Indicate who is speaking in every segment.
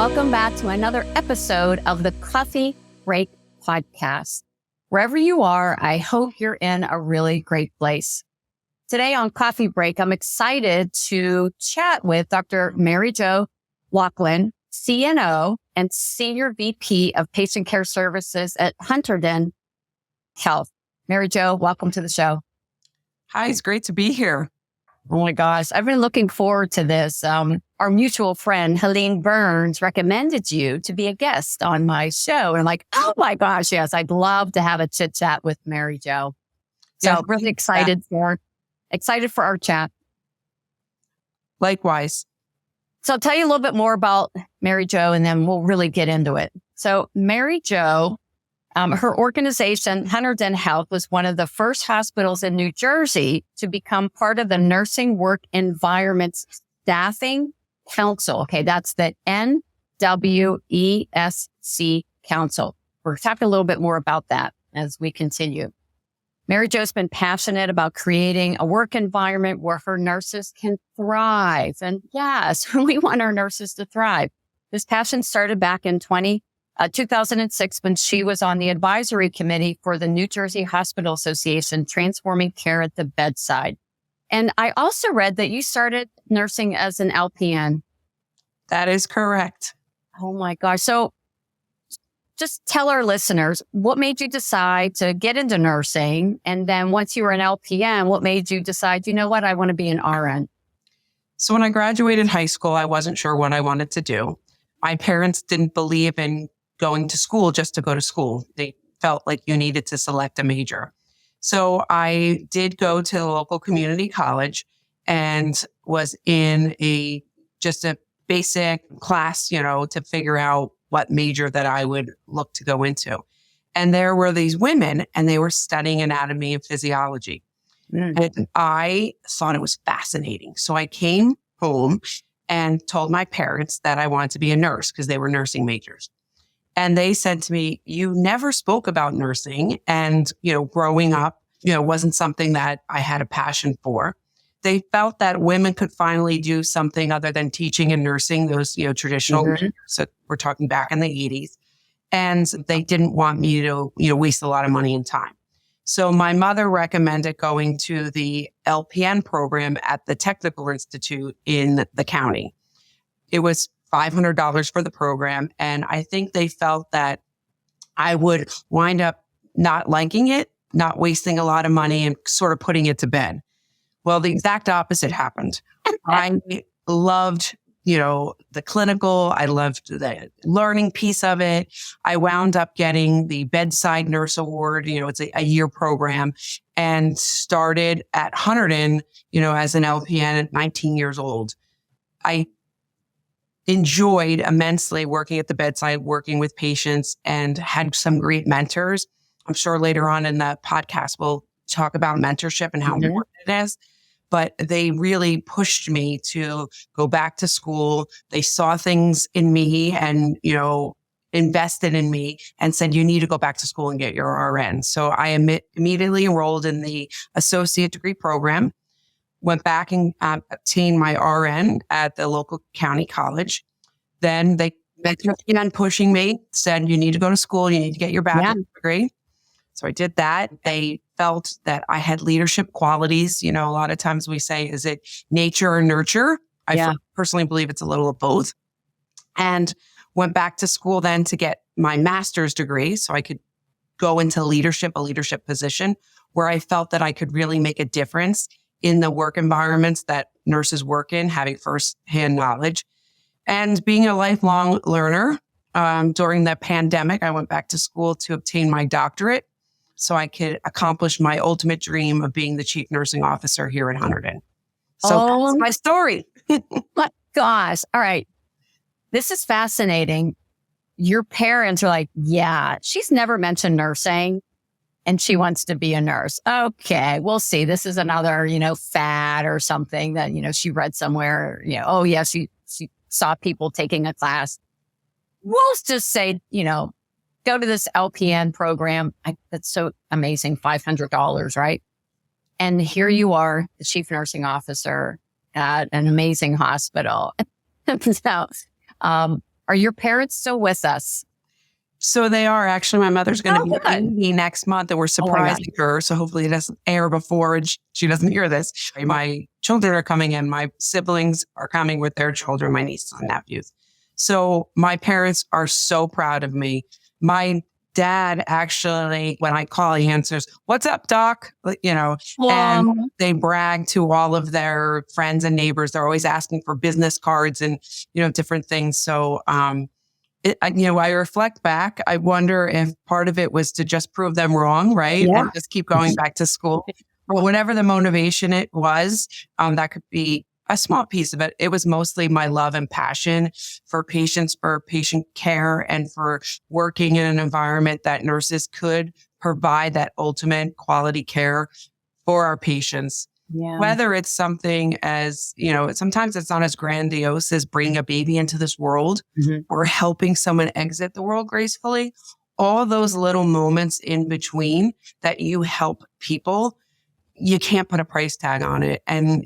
Speaker 1: welcome back to another episode of the Coffee Break Podcast. Wherever you are, I hope you're in a really great place. Today on Coffee Break, I'm excited to chat with Dr. Mary Jo Loughlin, CNO and Senior VP of Patient Care Services at Hunterdon Health. Mary Jo, welcome to the show.
Speaker 2: Hi, it's great to be here.
Speaker 1: Oh my gosh, I've been looking forward to this. Our mutual friend, Helene Burns, recommended you to be a guest on my show. And like, oh my gosh, yes, I'd love to have a chit chat with Mary Jo. So
Speaker 2: Yeah,
Speaker 1: really excited for our chat.
Speaker 2: likewise.
Speaker 1: So I'll tell you a little bit more about Mary Jo and then we'll really get into it. So Mary Jo, her organization, Hunterdon Health, was one of the first hospitals in New Jersey to become part of the Nursing Work Environments Staffing Council. Okay, that's the NWESC Council. We're talking a little bit more about that as we continue. Mary Jo's been passionate about creating a work environment where her nurses can thrive. And yes, we want our nurses to thrive. This passion started back in 2006 when she was on the advisory committee for the New Jersey Hospital Association, Transforming Care at the Bedside. And I also read that you started nursing as an LPN.
Speaker 2: That is correct.
Speaker 1: Oh my gosh. So just tell our listeners, what made you decide to get into nursing? And then once you were an LPN, what made you decide, you know what, I want to be an RN?
Speaker 2: So when I graduated high school, I wasn't sure what I wanted to do. My parents didn't believe in going to school just to go to school. They felt like you needed to select a major. So I did go to the local community college and was in just a basic class, to figure out what major that I would look to go into. And there were these women and they were studying anatomy and physiology. And I thought it was fascinating. So I came home and told my parents that I wanted to be a nurse because they were nursing majors. And they said to me, you never spoke about nursing. And, growing up, wasn't something that I had a passion for. They felt that women could finally do something other than teaching and nursing, those, traditional majors. So we're talking back in the 80s. And they didn't want me to, waste a lot of money and time. So my mother recommended going to the LPN program at the Technical Institute in the county. It was $500 for the program. And I think they felt that I would wind up not liking it, not wasting a lot of money and sort of putting it to bed. Well, the exact opposite happened. I loved, the clinical. I loved the learning piece of it. I wound up getting the Bedside Nurse Award. It's a year program and started at Hunterdon, as an LPN at 19 years old. I enjoyed immensely working at the bedside, working with patients, and had some great mentors. I'm sure later on in the podcast, we'll talk about mentorship and how important it is. But they really pushed me to go back to school. They saw things in me and, invested in me and said, you need to go back to school and get your RN. So I immediately enrolled in the associate degree program. Went back and obtained my RN at the local county college. Then they began pushing me, said, you need to go to school, you need to get your bachelor's degree. So I did that. They felt that I had leadership qualities. A lot of times we say, is it nature or nurture? I personally believe it's a little of both. And went back to school then to get my master's degree so I could go into a leadership position where I felt that I could really make a difference in the work environments that nurses work in, having firsthand knowledge. And being a lifelong learner, during the pandemic, I went back to school to obtain my doctorate so I could accomplish my ultimate dream of being the chief nursing officer here at Hunterdon. So that's my story.
Speaker 1: Gosh. All right. This is fascinating. Your parents are like, yeah, she's never mentioned nursing. And she wants to be a nurse. Okay, we'll see. This is another, fad or something that, she read somewhere, she saw people taking a class. We'll just say, go to this LPN program. That's so amazing. $500, right? And here you are, the chief nursing officer at an amazing hospital. So,
Speaker 2: Are
Speaker 1: your parents still with us?
Speaker 2: So they are. Actually, my mother's going to be 80 next month, and we're surprising her. So hopefully it doesn't air before and she doesn't hear this. My children are coming in. My siblings are coming with their children, my nieces and nephews. So my parents are so proud of me. My dad actually, when I call, he answers, "What's up, Doc?" And they brag to all of their friends and neighbors. They're always asking for business cards and, different things. So, I reflect back. I wonder if part of it was to just prove them wrong, right? Yeah. And just keep going back to school. Or whatever the motivation it was, that could be a small piece of it. It was mostly my love and passion for patients, for patient care, and for working in an environment that nurses could provide that ultimate quality care for our patients. Yeah. Whether it's something as, sometimes it's not as grandiose as bringing a baby into this world or helping someone exit the world gracefully. All those little moments in between that you help people, you can't put a price tag on it. And,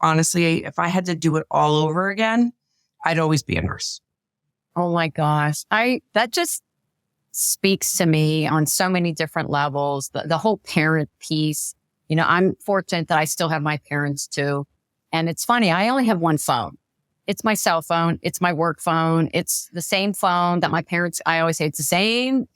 Speaker 2: honestly, if I had to do it all over again, I'd always be a nurse.
Speaker 1: Oh my gosh. That just speaks to me on so many different levels. The whole parent piece. I'm fortunate that I still have my parents too. And it's funny, I only have one phone. It's my cell phone. It's my work phone. It's the same phone that my parents, I always say it's the same,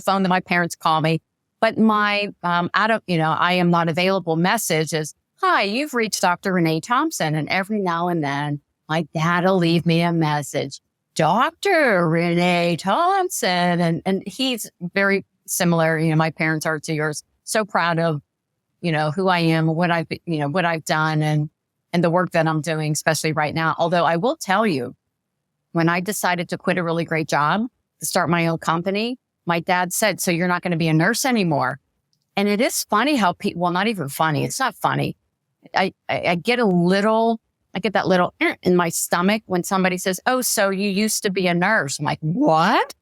Speaker 1: phone that my parents call me. But my, I am not available message is, "Hi, you've reached Dr. Renee Thompson." And every now and then my dad will leave me a message, "Dr. Renee Thompson." And he's very similar. My parents are to yours. So proud of, who I am, what I've done and the work that I'm doing, especially right now. Although I will tell you, when I decided to quit a really great job to start my own company, my dad said, "So you're not going to be a nurse anymore." And it is funny how people, not even funny. It's not funny. I get that little in my stomach when somebody says, "Oh, so you used to be a nurse." I'm like, "What?"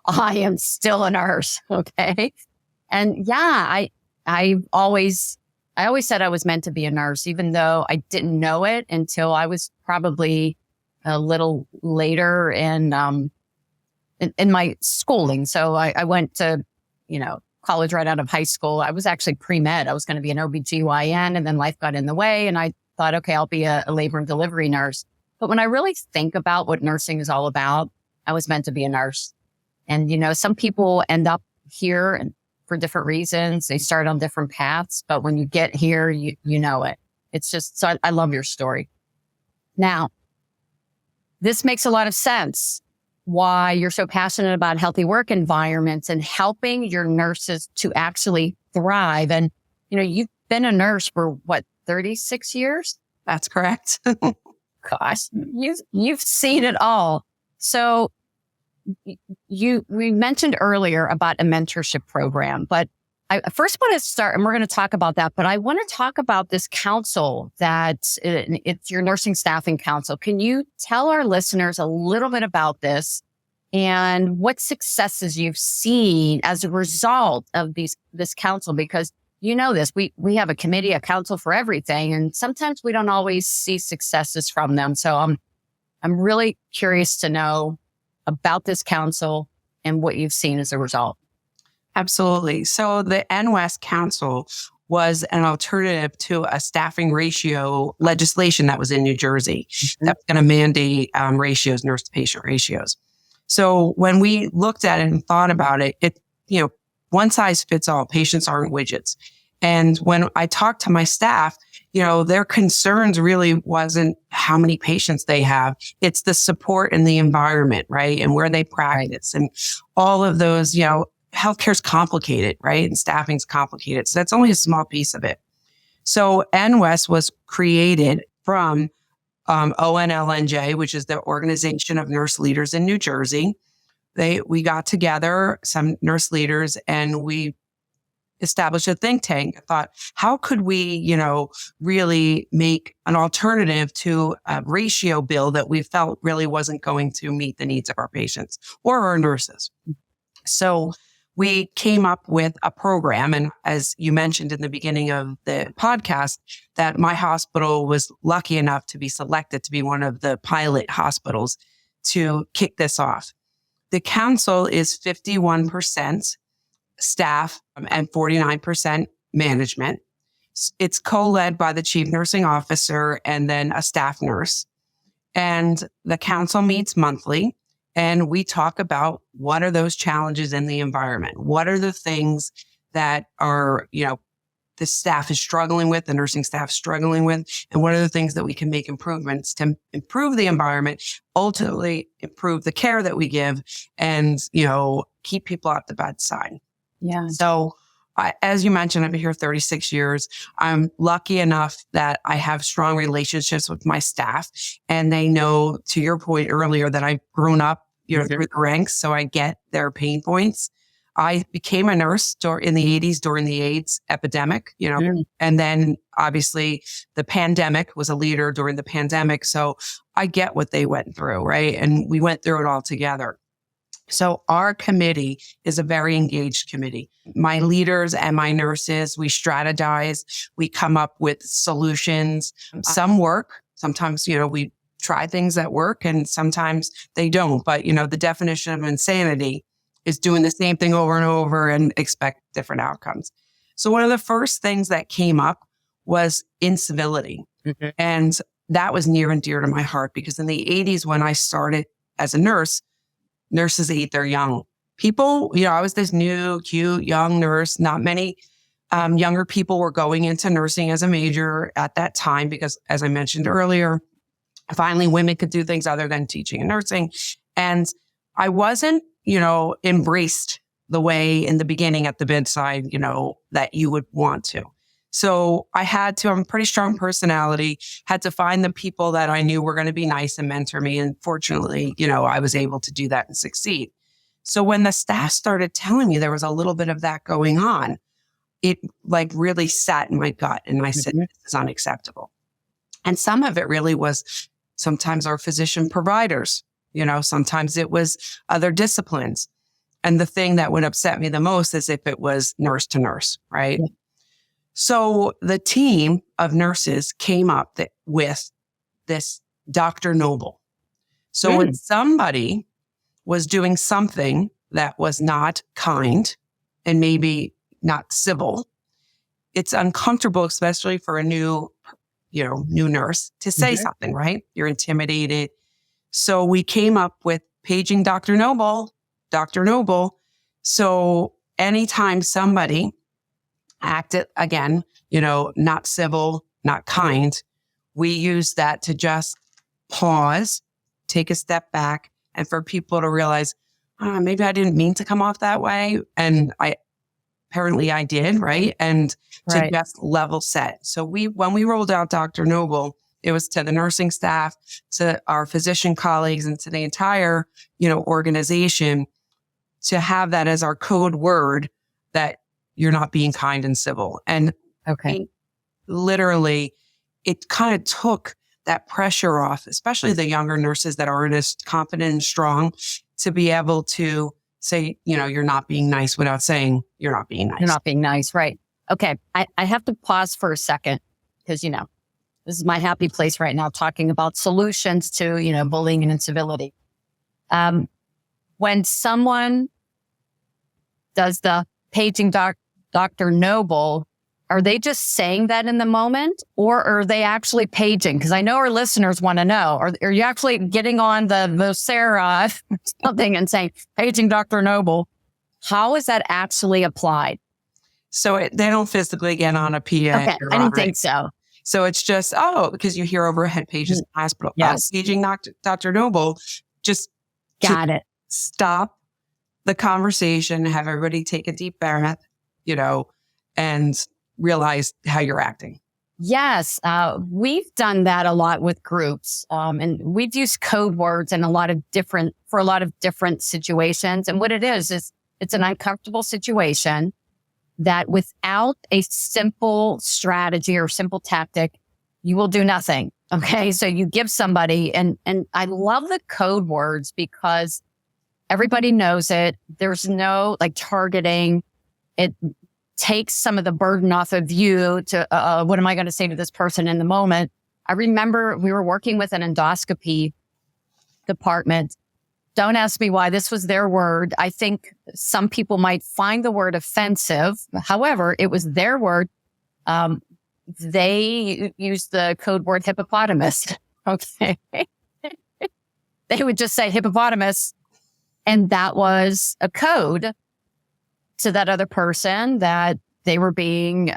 Speaker 1: I am still a nurse. Okay. And yeah, I always said I was meant to be a nurse, even though I didn't know it until I was probably a little later in my schooling. So I went to, college right out of high school. I was actually pre-med. I was going to be an OBGYN, and then life got in the way. And I thought, okay, I'll be a labor and delivery nurse. But when I really think about what nursing is all about, I was meant to be a nurse. And, some people end up here and for different reasons. They start on different paths, but when you get here, you know it. It's just, so I love your story. Now, this makes a lot of sense why you're so passionate about healthy work environments and helping your nurses to actually thrive. And, you've been a nurse for 36 years?
Speaker 2: That's correct.
Speaker 1: Gosh, you've seen it all. So we mentioned earlier about a mentorship program, but I first want to start, and we're going to talk about that, but I want to talk about this council it's your nursing staffing council. Can you tell our listeners a little bit about this and what successes you've seen as a result of this council? Because this, we have a committee, a council for everything, and sometimes we don't always see successes from them. So I'm really curious to know about this council and what you've seen as a result.
Speaker 2: Absolutely. So the NWESC Council was an alternative to a staffing ratio legislation that was in New Jersey that's going to mandate ratios, nurse to patient ratios. So when we looked at it and thought about it, one size fits all. Patients aren't widgets. And when I talked to my staff, their concerns really wasn't how many patients they have. It's the support and the environment, right? And where they practice and all of those, healthcare's complicated, right? And staffing's complicated. So that's only a small piece of it. So NWESC was created from ONLNJ, which is the Organization of Nurse Leaders in New Jersey. We got together, some nurse leaders, and we established a think tank. I thought, how could we, really make an alternative to a ratio bill that we felt really wasn't going to meet the needs of our patients or our nurses? So we came up with a program. And as you mentioned in the beginning of the podcast, that my hospital was lucky enough to be selected to be one of the pilot hospitals to kick this off. The council is 51% staff and 49% management. It's co-led by the chief nursing officer and then a staff nurse. And the council meets monthly, and we talk about what are those challenges in the environment? What are the things that are, the staff is struggling with, the nursing staff struggling with, and what are the things that we can make improvements to improve the environment, ultimately improve the care that we give, and, keep people at the bedside.
Speaker 1: Yeah.
Speaker 2: So as you mentioned, I've been here 36 years. I'm lucky enough that I have strong relationships with my staff, and they know, to your point earlier, that I've grown up, through the ranks. So I get their pain points. I became a nurse in the 80s during the AIDS epidemic, and then obviously the pandemic was a leader during the pandemic. So I get what they went through, right? And we went through it all together. So our committee is a very engaged committee. My leaders and my nurses, we strategize, we come up with solutions. Some work. Sometimes, we try things that work and sometimes they don't. But, the definition of insanity is doing the same thing over and over and expect different outcomes. So one of the first things that came up was incivility. Mm-hmm. And that was near and dear to my heart because in the 80s, when I started as a nurse, nurses ate their young. People, I was this new, cute, young nurse. Not many younger people were going into nursing as a major at that time because, as I mentioned earlier, finally women could do things other than teaching and nursing. And I wasn't, embraced the way in the beginning at the bedside, that you would want to. So I'm a pretty strong personality, had to find the people that I knew were going to be nice and mentor me. And fortunately, I was able to do that and succeed. So when the staff started telling me there was a little bit of that going on, it really sat in my gut. And I said, this is unacceptable. And some of it really was sometimes our physician providers, sometimes it was other disciplines. And the thing that would upset me the most is if it was nurse to nurse, right? Yeah. So the team of nurses came up with this Dr. Noble. So when somebody was doing something that was not kind and maybe not civil, it's uncomfortable, especially for a new nurse to say something, right? You're intimidated. So we came up with paging Dr. Noble. So anytime somebody acted, again, not civil, not kind, we use that to just pause, take a step back, and for people to realize, maybe I didn't mean to come off that way. And apparently I did, right? And to just level set. So when we rolled out Dr. Noble, it was to the nursing staff, to our physician colleagues, and to the entire, organization to have that as our code word that you're not being kind and civil. And literally, it kind of took that pressure off, especially the younger nurses that aren't as confident and strong, to be able to say, you're not being nice without saying you're not being nice.
Speaker 1: You're not being nice, right? Okay. I have to pause for a second because, this is my happy place right now, talking about solutions to, bullying and incivility. When someone does the paging Dr. Noble, are they just saying that in the moment or are they actually paging? Because I know our listeners want to know. Are you actually getting on the Vocera something and saying, paging Dr. Noble? How is that actually applied?
Speaker 2: So they don't physically get on a PA.
Speaker 1: Okay, I didn't think so.
Speaker 2: So it's just, because you hear overhead pages in the hospital.
Speaker 1: Yes.
Speaker 2: Paging Dr. Noble, just
Speaker 1: got it.
Speaker 2: Stop the conversation, have everybody take a deep breath, and realize how you're acting.
Speaker 1: Yes. We've done that a lot with groups. And we've used code words in for a lot of different situations. And what it is it's an uncomfortable situation that without a simple strategy or simple tactic, you will do nothing. Okay. So you give somebody, and I love the code words because everybody knows it. There's no targeting. It takes some of the burden off of you to, what am I going to say to this person in the moment? I remember we were working with an endoscopy department. Don't ask me why. This was their word. I think some people might find the word offensive. However, it was their word. They used the code word hippopotamus. Okay. They would just say hippopotamus. And that was a code to that other person that they were being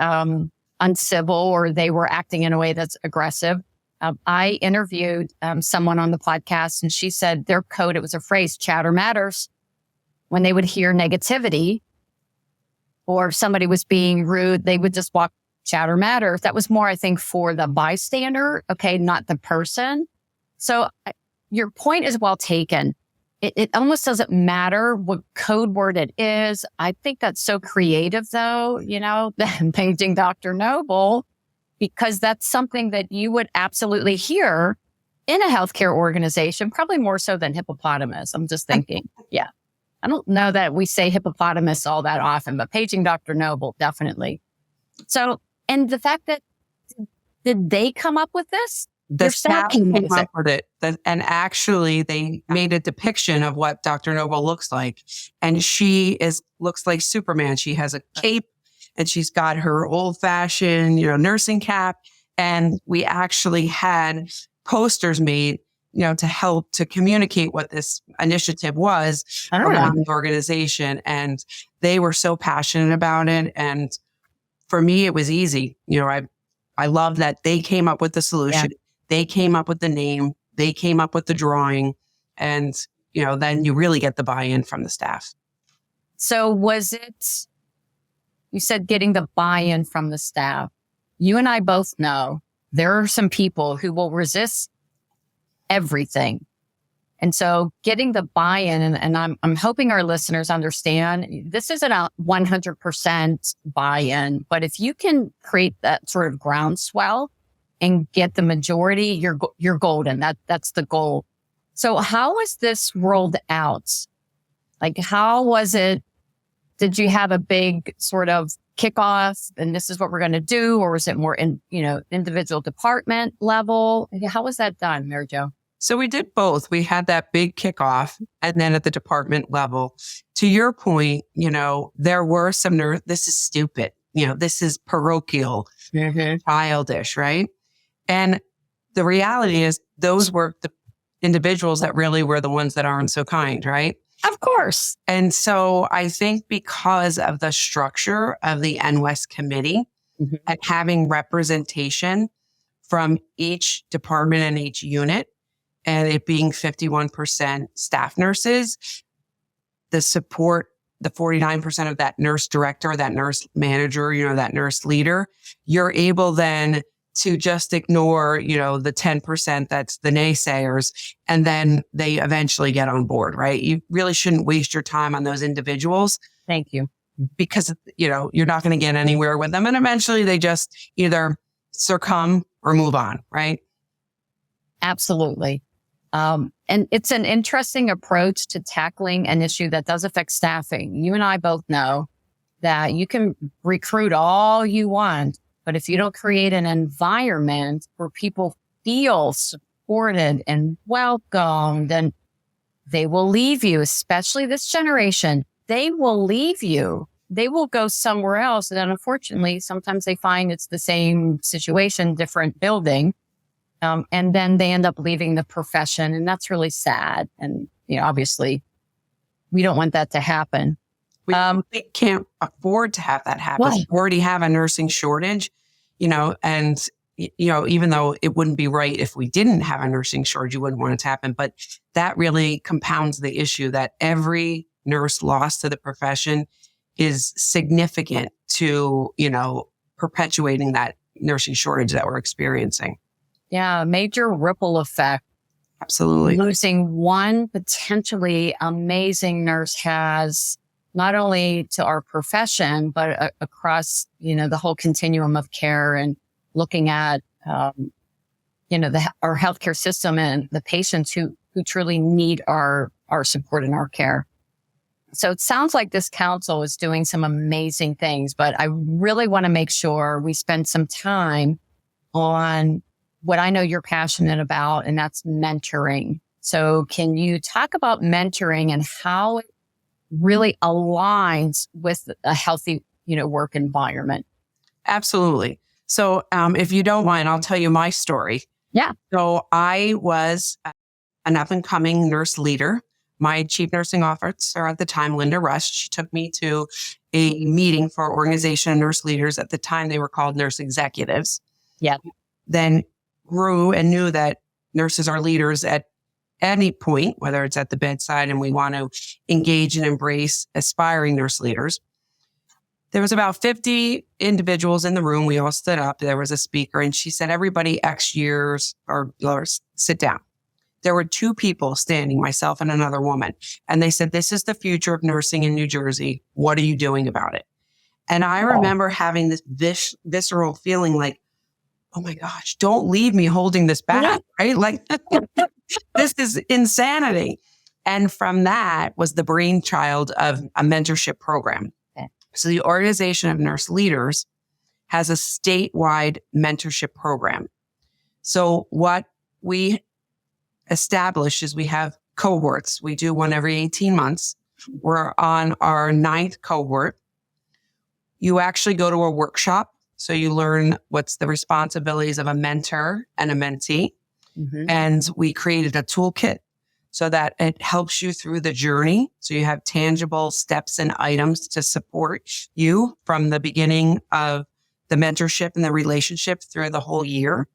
Speaker 1: uncivil or they were acting in a way that's aggressive. I interviewed someone on the podcast and she said their code, it was a phrase, chatter matters. When they would hear negativity or if somebody was being rude, they would just walk, chatter matters. That was more, I think, for the bystander, okay, not the person. So your point is well taken. It almost doesn't matter what code word it is. I think that's so creative, though, painting Dr. Noble, because that's something that you would absolutely hear in a healthcare organization, probably more so than hippopotamus. I'm just thinking, yeah. I don't know that we say hippopotamus all that often, but paging Dr. Noble, definitely. So, and the fact that, did they come up with this?
Speaker 2: The staff came up with it. And actually, they made a depiction of what Dr. Noble looks like. And she looks like Superman. She has a cape and she's got her old-fashioned, nursing cap. And we actually had posters made, to help to communicate what this initiative was around the organization. And they were so passionate about it. And for me, it was easy. I love that they came up with the solution. Yeah. They came up with the name. They came up with the drawing. And, then you really get the buy-in from the staff.
Speaker 1: So was it, you said getting the buy-in from the staff. You and I both know there are some people who will resist everything. And so getting the buy-in, and I'm hoping our listeners understand, this isn't a 100% buy-in, but if you can create that sort of groundswell and get the majority, you're golden. That's the goal. So how was this rolled out? Like, how was it? Did you have a big sort of kickoff and this is what we're going to do? Or was it more individual department level? How was that done, Mary Jo?
Speaker 2: So we did both. We had that big kickoff and then at the department level. To your point, there were some this is stupid. This is parochial, childish, right? And the reality is those were the individuals that really were the ones that aren't so kind, right?
Speaker 1: Of course.
Speaker 2: And so I think because of the structure of the NWESC committee and having representation from each department and each unit, and it being 51% staff nurses, the support, the 49% of that nurse director, that nurse manager, that nurse leader, you're able then to just ignore, the 10% that's the naysayers, and then they eventually get on board, right? You really shouldn't waste your time on those individuals.
Speaker 1: Thank you.
Speaker 2: Because, you're not going to get anywhere with them. And eventually they just either succumb or move on, right?
Speaker 1: Absolutely. And it's an interesting approach to tackling an issue that does affect staffing. You and I both know that you can recruit all you want, but if you don't create an environment where people feel supported and welcomed, then they will leave you, especially this generation. They will leave you. They will go somewhere else. And then unfortunately, sometimes they find it's the same situation, different building. And then they end up leaving the profession. And that's really sad. And, obviously, we don't want that to happen.
Speaker 2: We can't afford to have that happen.
Speaker 1: Well,
Speaker 2: we already have a nursing shortage, and, even though it wouldn't be right if we didn't have a nursing shortage, you wouldn't want it to happen. But that really compounds the issue that every nurse lost to the profession is significant to, perpetuating that nursing shortage that we're experiencing.
Speaker 1: Yeah, major ripple effect.
Speaker 2: Absolutely.
Speaker 1: Losing one potentially amazing nurse has not only to our profession, but across, the whole continuum of care and looking at, our healthcare system and the patients who truly need our support and our care. So it sounds like this council is doing some amazing things, but I really want to make sure we spend some time on what I know you're passionate about, and that's mentoring. So can you talk about mentoring and how it really aligns with a healthy, work environment?
Speaker 2: Absolutely. So if you don't mind, I'll tell you my story.
Speaker 1: Yeah.
Speaker 2: So I was an up and coming nurse leader. My chief nursing officer at the time, Linda Rush, she took me to a meeting for organization of nurse leaders. At the time, they were called nurse executives.
Speaker 1: Yeah.
Speaker 2: Then grew and knew that nurses are leaders at any point, whether it's at the bedside and we want to engage and embrace aspiring nurse leaders. There was about 50 individuals in the room. We all stood up. There was a speaker and she said, everybody X years or sit down. There were two people standing, myself and another woman. And they said, this is the future of nursing in New Jersey. What are you doing about it? And I remember having this visceral feeling like, oh my gosh, don't leave me holding this back, right? Like, this is insanity. And from that was the brainchild of a mentorship program. Okay. So the Organization of Nurse Leaders has a statewide mentorship program. So what we establish is we have cohorts. We do one every 18 months. We're on our 9th cohort. You actually go to a workshop. So you learn what's the responsibilities of a mentor and a mentee. Mm-hmm. And we created a toolkit so that it helps you through the journey. So you have tangible steps and items to support you from the beginning of the mentorship and the relationship through the whole year.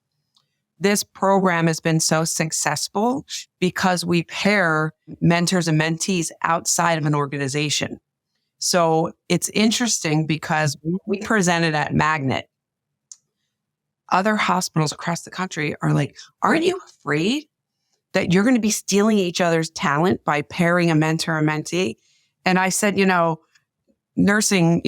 Speaker 2: This program has been so successful because we pair mentors and mentees outside of an organization. So it's interesting because we presented at Magnet. Other hospitals across the country are like, aren't you afraid that you're going to be stealing each other's talent by pairing a mentor and mentee? And I said, nursing,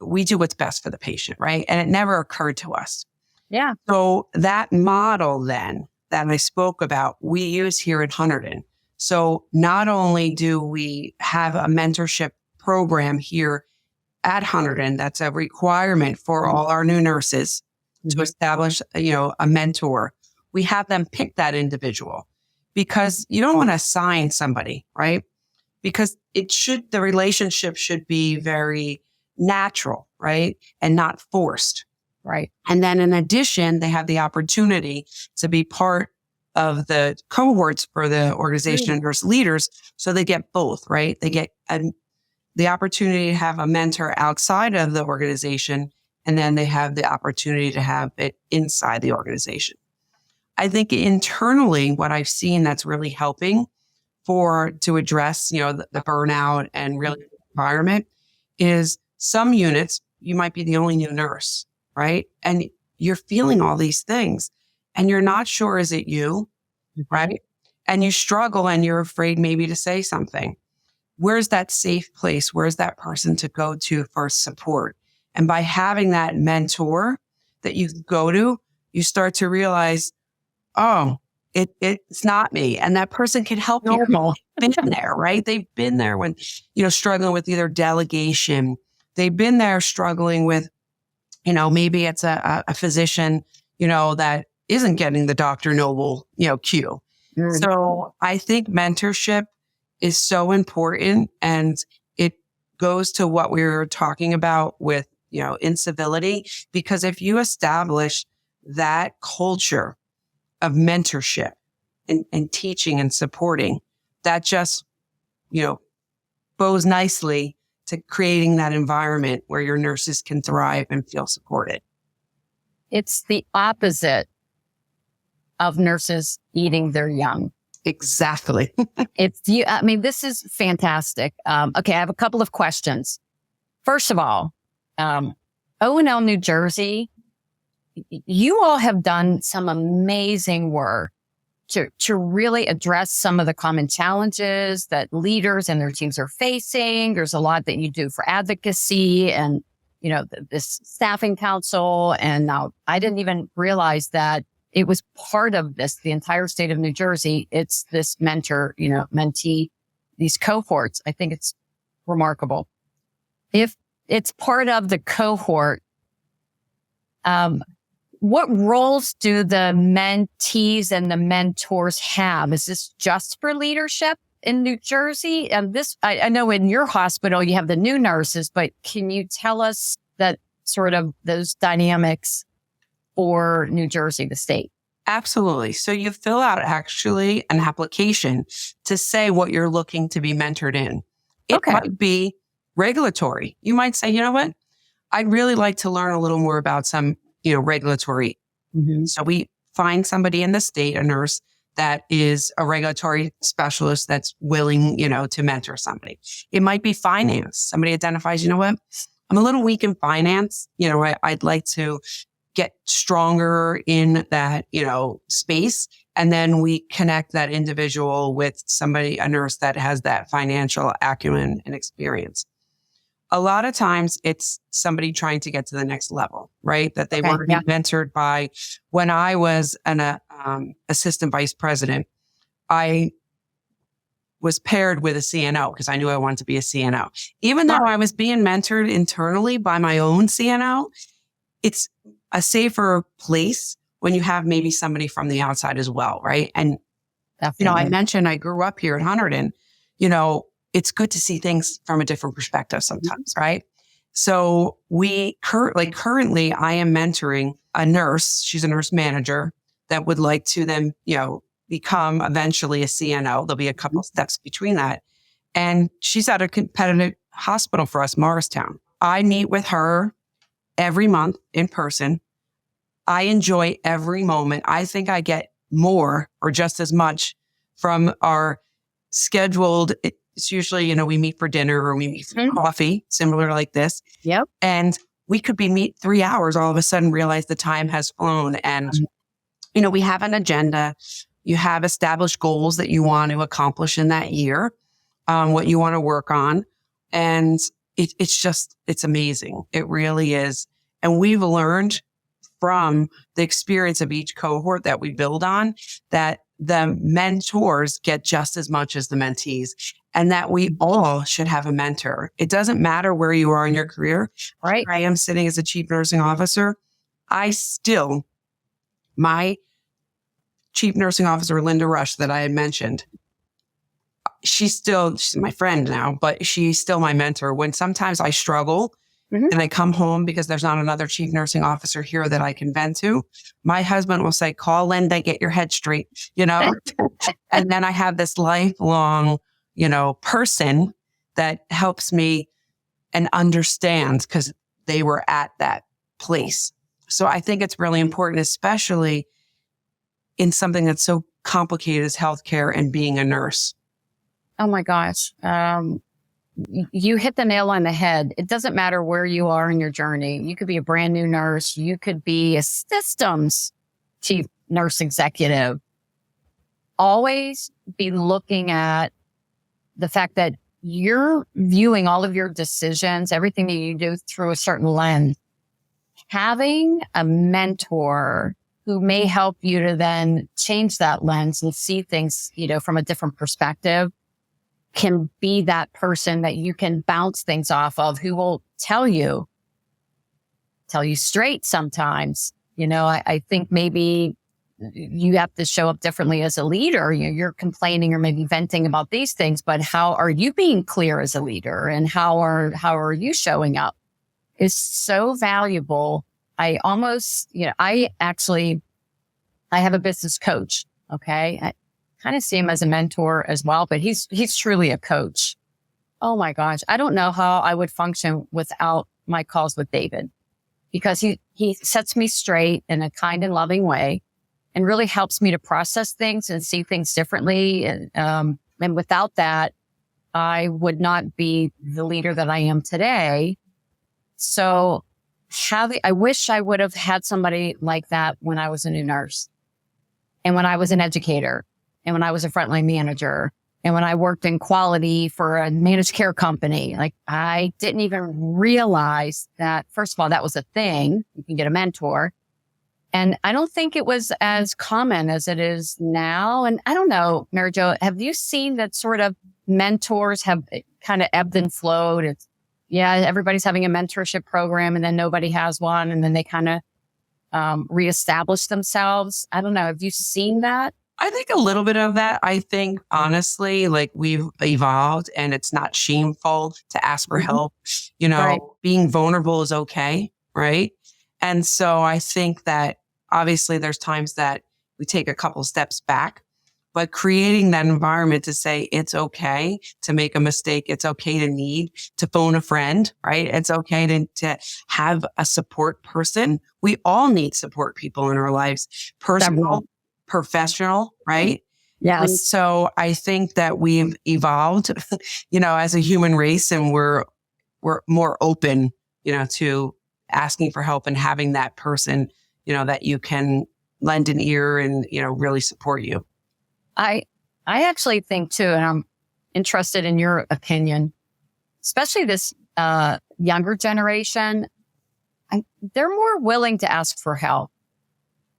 Speaker 2: we do what's best for the patient, right? And it never occurred to us.
Speaker 1: Yeah.
Speaker 2: So that model then that I spoke about, we use here at Hunterdon. So not only do we have a mentorship program here at Hunterdon, that's a requirement for all our new nurses to establish, a mentor. We have them pick that individual because you don't want to assign somebody, right? Because the relationship should be very natural, right? And not forced.
Speaker 1: Right.
Speaker 2: And then in addition, they have the opportunity to be part of the cohorts for the organization of nurse leaders. So they get both, right? They get the opportunity to have a mentor outside of the organization, and then they have the opportunity to have it inside the organization. I think internally, what I've seen that's really helping to address, the burnout and really the environment is some units, you might be the only new nurse, right? And you're feeling all these things and you're not sure, is it you, right? And you struggle and you're afraid maybe to say something. Where's that safe place? Where's that person to go to for support? And by having that mentor that you go to, you start to realize, oh, it's not me. And that person can help you. They've been there, right? They've been there when, struggling with either delegation. They've been there struggling with, maybe it's a physician, that isn't getting the Dr. Noble, cue. Mm-hmm. So I think mentorship is so important, and it goes to what we were talking about with, in Civility, because if you establish that culture of mentorship and teaching and supporting, that just, goes nicely to creating that environment where your nurses can thrive and feel supported.
Speaker 1: It's the opposite of nurses eating their young.
Speaker 2: Exactly.
Speaker 1: This is fantastic. Okay, I have a couple of questions. First of all, O&L New Jersey, you all have done some amazing work to really address some of the common challenges that leaders and their teams are facing. There's a lot that you do for advocacy and, this staffing council. And now I didn't even realize that it was part of this, the entire state of New Jersey. It's this mentor, mentee, these cohorts. I think it's remarkable. If it's part of the cohort, what roles do the mentees and the mentors have? Is this just for leadership in New Jersey? And I know in your hospital, you have the new nurses, but can you tell us that sort of those dynamics for New Jersey, the state?
Speaker 2: Absolutely. So you fill out actually an application to say what you're looking to be mentored in. It might be regulatory. You might say, you know what? I'd really like to learn a little more about some, regulatory.
Speaker 1: Mm-hmm.
Speaker 2: So we find somebody in the state, a nurse that is a regulatory specialist that's willing, to mentor somebody. It might be finance. Somebody identifies, you know what? I'm a little weak in finance. I'd like to get stronger in that, space. And then we connect that individual with somebody, a nurse that has that financial acumen and experience. A lot of times it's somebody trying to get to the next level, right? That they were mentored by. When I was an assistant vice president, I was paired with a CNO because I knew I wanted to be a CNO. Even though I was being mentored internally by my own CNO, it's a safer place when you have maybe somebody from the outside as well, right? And, I mentioned I grew up here in Hunterdon. It's good to see things from a different perspective sometimes, right? So currently I am mentoring a nurse. She's a nurse manager that would like to then, become eventually a CNO. There'll be a couple of steps between that. And she's at a competitive hospital for us, Morristown. I meet with her every month in person. I enjoy every moment. I think I get more or just as much from our scheduled. It's usually, we meet for dinner or we meet for coffee, similar like this.
Speaker 1: Yep.
Speaker 2: And we could meet 3 hours, all of a sudden realize the time has flown. And, we have an agenda. You have established goals that you want to accomplish in that year, what you want to work on. And it's amazing. It really is. And we've learned from the experience of each cohort that we build on that the mentors get just as much as the mentees, and that we all should have a mentor. It doesn't matter where you are in your career.
Speaker 1: Right.
Speaker 2: I am sitting as a chief nursing officer. My chief nursing officer, Linda Rush, that I had mentioned, she's my friend now, but she's still my mentor. When sometimes I struggle and I come home because there's not another chief nursing officer here that I can vent to, my husband will say, call Linda, get your head straight, and then I have this lifelong, person that helps me and understands because they were at that place. So I think it's really important, especially in something that's so complicated as healthcare and being a nurse.
Speaker 1: Oh my gosh. You hit the nail on the head. It doesn't matter where you are in your journey. You could be a brand new nurse. You could be a systems chief nurse executive. Always be looking at the fact that you're viewing all of your decisions, everything that you do through a certain lens. Having a mentor who may help you to then change that lens and see things, from a different perspective can be that person that you can bounce things off of, who will tell you straight sometimes. I think maybe you have to show up differently as a leader. You're complaining or maybe venting about these things, but how are you being clear as a leader, and how are you showing up is so valuable. I have a business coach. Okay. I kind of see him as a mentor as well, but he's truly a coach. Oh my gosh. I don't know how I would function without my calls with David, because he sets me straight in a kind and loving way and really helps me to process things and see things differently. And without that, I would not be the leader that I am today. So I wish I would have had somebody like that when I was a new nurse, and when I was an educator, and when I was a frontline manager, and when I worked in quality for a managed care company. Like, I didn't even realize that, first of all, that was a thing. You can get a mentor. And I don't think it was as common as it is now. And I don't know, Mary Jo, have you seen that sort of mentors have kind of ebbed and flowed? Everybody's having a mentorship program, and then nobody has one. And then they kind of reestablish themselves. I don't know. Have you seen that?
Speaker 2: I think a little bit of that. I think honestly, like we've evolved and it's not shameful to ask for help.
Speaker 1: Right.
Speaker 2: Being vulnerable is okay. Right. And so I think that obviously there's times that we take a couple steps back, but creating that environment to say it's okay to make a mistake. It's okay to phone a friend, right? It's okay to have a support person. We all need support people in our lives, personal, professional, right?
Speaker 1: Yes.
Speaker 2: And so I think that we've evolved, as a human race, and we're more open, to asking for help and having that person, that you can lend an ear and, really support you.
Speaker 1: I actually think too, and I'm interested in your opinion, especially this younger generation, they're more willing to ask for help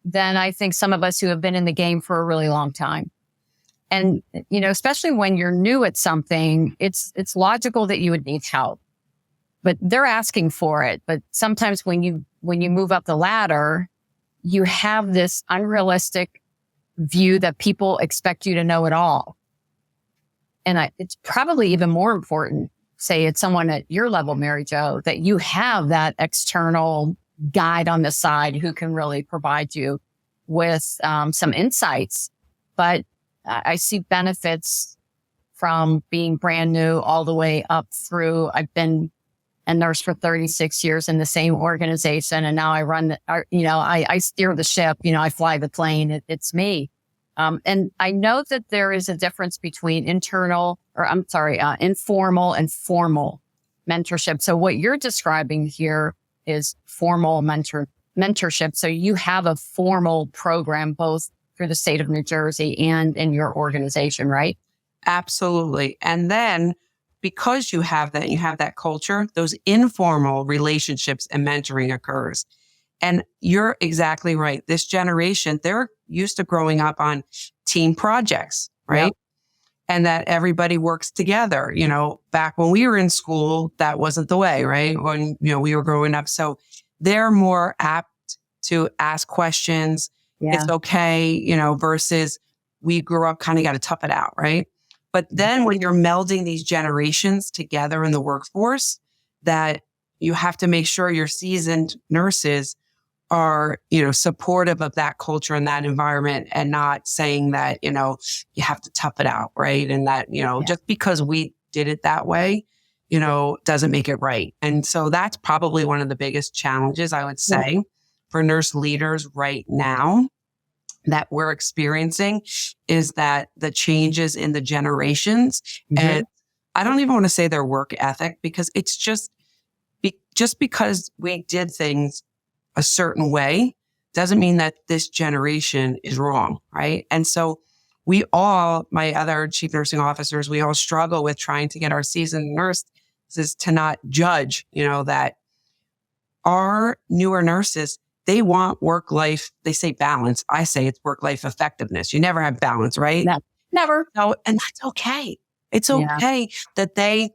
Speaker 1: than I think some of us who have been in the game for a really long time. And, especially when you're new at something, it's logical that you would need help, but they're asking for it. But sometimes when you move up the ladder, you have this unrealistic view that people expect you to know it all. And it's probably even more important, say it's someone at your level, Mary Jo, that you have that external guide on the side who can really provide you with some insights. But I see benefits from being brand new all the way up through. I've been a nurse for 36 years in the same organization. And now I run, I steer the ship, I fly the plane. It's me. And I know that there is a difference between informal and formal mentorship. So what you're describing here is formal mentorship. So you have a formal program both through the state of New Jersey and in your organization, right?
Speaker 2: Absolutely. And then because you have that culture, those informal relationships and mentoring occurs. And you're exactly right. This generation, they're used to growing up on team projects, right? Yep. And that everybody works together. Back when we were in school, that wasn't the way, right? When, we were growing up. So they're more apt to ask questions. Yeah. It's okay, versus we grew up kind of got to tough it out, right? But then when you're melding these generations together in the workforce, that you have to make sure your seasoned nurses are, supportive of that culture and that environment and not saying that, you have to tough it out, right? And that, just because we did it that way, doesn't make it right. And so that's probably one of the biggest challenges, I would say, for nurse leaders right now that we're experiencing is that the changes in the generations, and I don't even want to say their work ethic, because it's just because we did things a certain way doesn't mean that this generation is wrong, right? And so we all, my other chief nursing officers, we all struggle with trying to get our seasoned nurses to not judge, that our newer nurses, they want work-life, they say balance. I say it's work-life effectiveness. You never have balance, right?
Speaker 1: No, never.
Speaker 2: No, and that's okay. It's okay that they,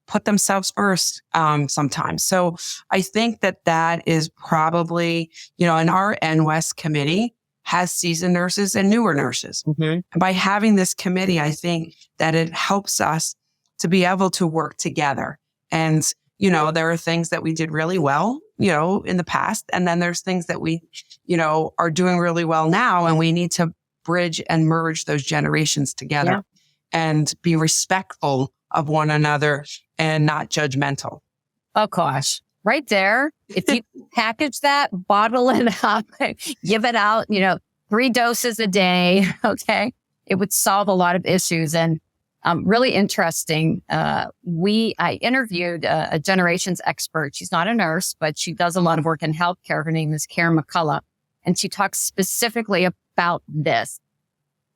Speaker 2: put themselves first sometimes. So I think that is probably, and our NWESC committee has seasoned nurses and newer nurses. And by having this committee, I think that it helps us to be able to work together. And there are things that we did really well, in the past. And then there's things that we, are doing really well now. And we need to bridge and merge those generations together and be respectful of one another and not judgmental.
Speaker 1: Oh, gosh. Right there. If you package that, bottle it up, give it out, 3 doses a day. Okay. It would solve a lot of issues. And really interesting. I interviewed a generations expert. She's not a nurse, but she does a lot of work in healthcare. Her name is Karen McCullough. And she talks specifically about this,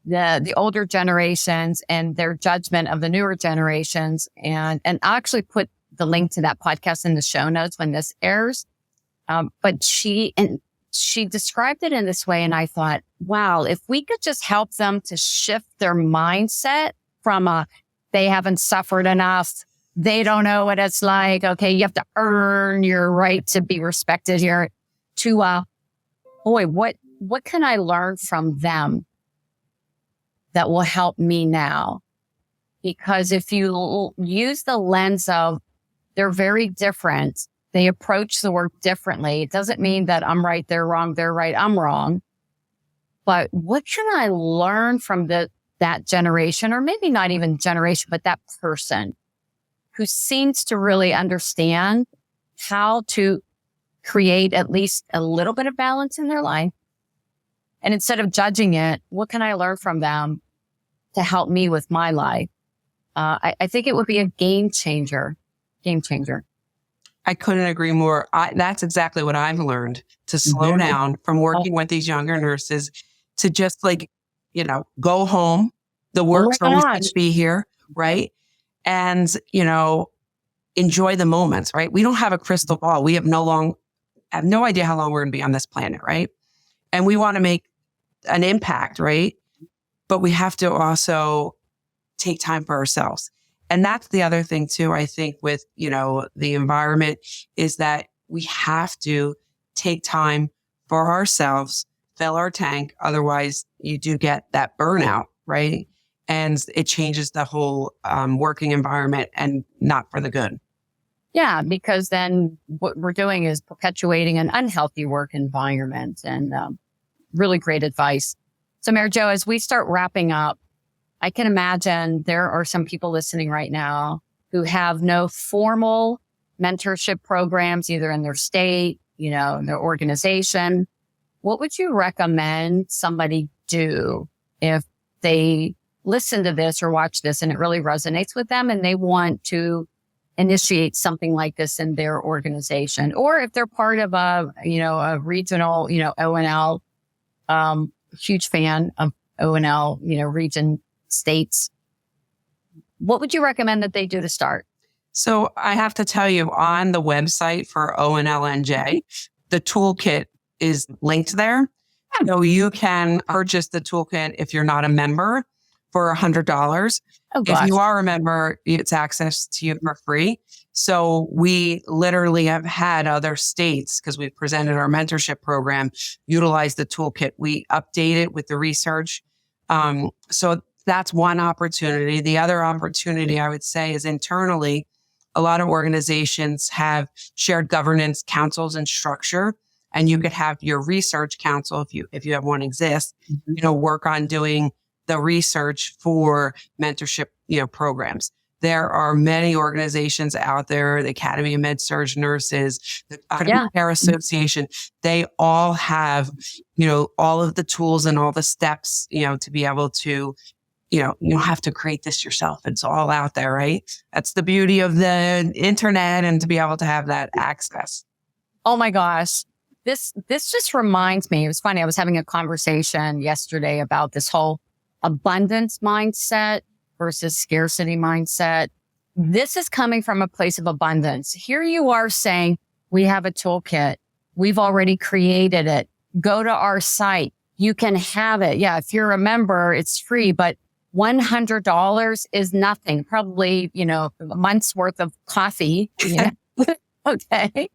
Speaker 1: the older generations and their judgment of the newer generations. And I'll actually put the link to that podcast in the show notes when this airs. But she described it in this way. And I thought, wow, if we could just help them to shift their mindset from they haven't suffered enough, they don't know what it's like. Okay, you have to earn your right to be respected here. To boy, what can I learn from them that will help me now? Because if you use the lens of they're very different, they approach the work differently. It doesn't mean that I'm right, they're wrong, they're right, I'm wrong. But what can I learn from that generation, or maybe not even generation, but that person who seems to really understand how to create at least a little bit of balance in their life? And instead of judging it, what can I learn from them to help me with my life? I think it would be a game changer. Game changer.
Speaker 2: I couldn't agree more. That's exactly what I've learned, to slow down from working with these younger nurses, to just go home. The work's always going to be here, right? And, enjoy the moments, right? We don't have a crystal ball. We have no idea how long we're going to be on this planet, right? And we want to make an impact, right? But we have to also take time for ourselves. And that's the other thing too, I think, with, the environment, is that we have to take time for ourselves, fill our tank. Otherwise you do get that burnout, right? And it changes the whole working environment, and not for the good.
Speaker 1: Yeah, because then what we're doing is perpetuating an unhealthy work environment. And really great advice. So Mary Jo, as we start wrapping up, I can imagine there are some people listening right now who have no formal mentorship programs, either in their state, in their organization. What would you recommend somebody do if they listen to this or watch this and it really resonates with them and they want to initiate something like this in their organization? Or if they're part of a regional, O&L, huge fan of O&L, region states, what would you recommend that they do to start?
Speaker 2: So I have to tell you, on the website for ONLNJ, the toolkit is linked there. So you can purchase the toolkit if you're not a member for $100.
Speaker 1: Oh, gosh.
Speaker 2: If you are a member, it's access to you for free. So we literally have had other states, because we've presented our mentorship program, utilize the toolkit. We update it with the research. So that's one opportunity. The other opportunity, I would say, is internally. A lot of organizations have shared governance councils and structure, and you could have your research council, if you have one exist, work on doing the research for mentorship, programs. There are many organizations out there, the Academy of Med-Surg Nurses, the Critical Care Association. They all have, all of the tools and all the steps, to be able to, you don't have to create this yourself. It's all out there, right? That's the beauty of the internet, and to be able to have that access.
Speaker 1: Oh my gosh. This just reminds me, it was funny. I was having a conversation yesterday about this whole abundance mindset versus scarcity mindset. This is coming from a place of abundance. Here you are saying, we have a toolkit. We've already created it. Go to our site. You can have it. Yeah, if you're a member, it's free, but $100 is nothing. Probably, a month's worth of coffee. Okay.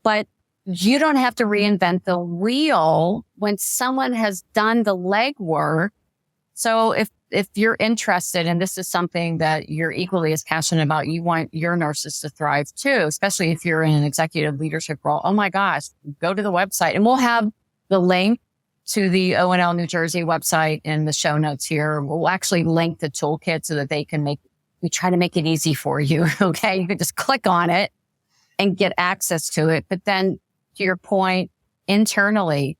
Speaker 1: But you don't have to reinvent the wheel when someone has done the legwork. So if you're interested, and this is something that you're equally as passionate about, you want your nurses to thrive too, especially if you're in an executive leadership role. Oh my gosh, go to the website, and we'll have the link to the ONL New Jersey website in the show notes here. We'll actually link the toolkit so that we try to make it easy for you. Okay. You can just click on it and get access to it. But then to your point, internally,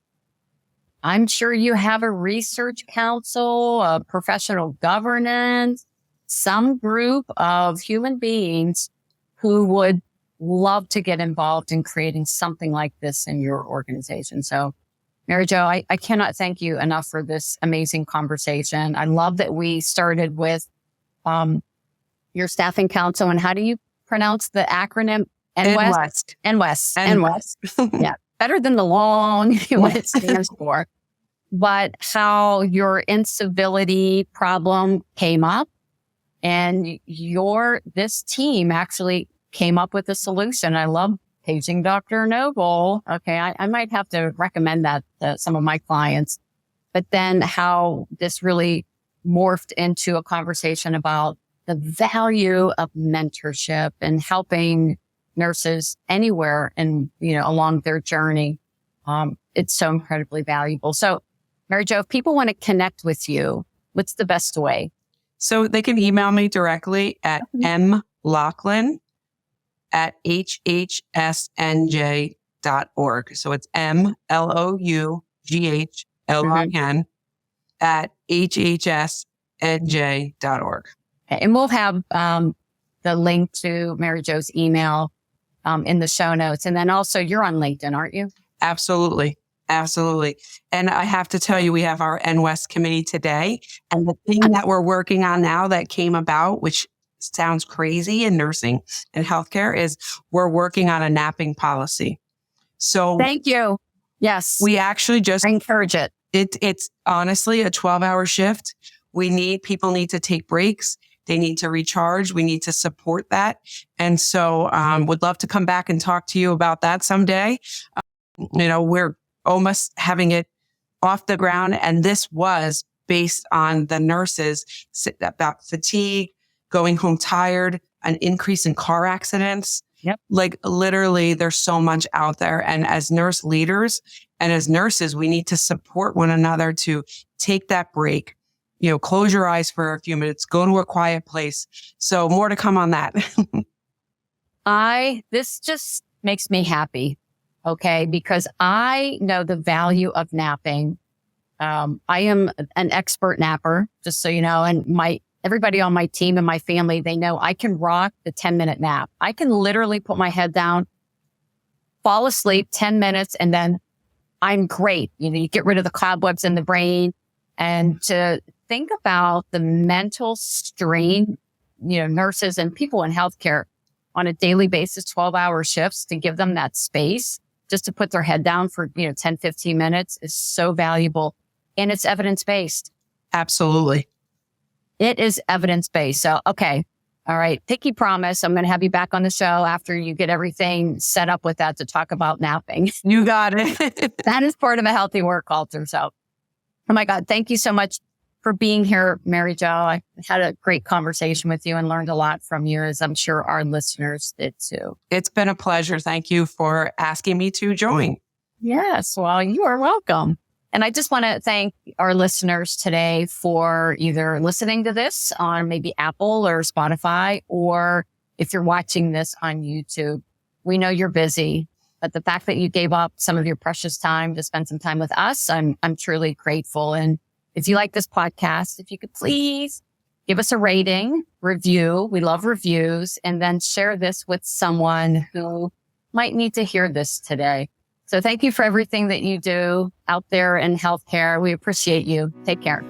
Speaker 1: I'm sure you have a research council, a professional governance, some group of human beings who would love to get involved in creating something like this in your organization. So Mary Jo, I cannot thank you enough for this amazing conversation. I love that we started with your staffing council. And how do you pronounce the acronym?
Speaker 2: NWESC.
Speaker 1: NWESC. Yeah, better than the long what it stands for. But how your incivility problem came up, and this team actually came up with a solution. I love paging Dr. Noble. Okay. I might have to recommend that to some of my clients, but then how this really morphed into a conversation about the value of mentorship and helping nurses anywhere and, along their journey. It's so incredibly valuable. So Mary Jo, if people want to connect with you, what's the best way?
Speaker 2: So they can email me directly at mloughlin@hhsnj.org. So it's MLOUGHLIN at hhsnj.org.
Speaker 1: Okay. And we'll have the link to Mary Jo's email in the show notes. And then also you're on LinkedIn, aren't you?
Speaker 2: Absolutely. Absolutely. And I have to tell you, we have our NWESC committee today. And the thing that we're working on now that came about, which sounds crazy in nursing and healthcare, is we're working on a napping policy. So
Speaker 1: thank you. Yes.
Speaker 2: We actually just
Speaker 1: encourage it.
Speaker 2: It's honestly a 12-hour shift. People need to take breaks. They need to recharge. We need to support that. And so would love to come back and talk to you about that someday. We're almost having it off the ground. And this was based on the nurses about fatigue, going home tired, an increase in car accidents.
Speaker 1: Yep.
Speaker 2: Like literally there's so much out there. And as nurse leaders and as nurses, we need to support one another to take that break, close your eyes for a few minutes, go to a quiet place. So more to come on that.
Speaker 1: This just makes me happy. Okay. Because I know the value of napping. I am an expert napper, just so you know, and everybody on my team and my family, they know I can rock the 10-minute nap. I can literally put my head down, fall asleep 10 minutes, and then I'm great. You get rid of the cobwebs in the brain. And to think about the mental strain, nurses and people in healthcare on a daily basis, 12-hour shifts, to give them that space just to put their head down for, 10, 15 minutes is so valuable. And it's evidence-based.
Speaker 2: Absolutely.
Speaker 1: It is evidence-based. So, okay. All right. Pinky promise. I'm going to have you back on the show after you get everything set up with that to talk about napping.
Speaker 2: You got it.
Speaker 1: That is part of a healthy work culture. So, oh my God. Thank you so much for being here, Mary Jo. I had a great conversation with you and learned a lot from you, as I'm sure our listeners did too.
Speaker 2: It's been a pleasure. Thank you for asking me to join.
Speaker 1: Yes. Well, you are welcome. And I just want to thank our listeners today for either listening to this on maybe Apple or Spotify, or if you're watching this on YouTube. We know you're busy, but the fact that you gave up some of your precious time to spend some time with us, I'm truly grateful. And if you like this podcast, if you could please give us a rating, review. We love reviews. And then share this with someone who might need to hear this today. So thank you for everything that you do out there in healthcare. We appreciate you. Take care.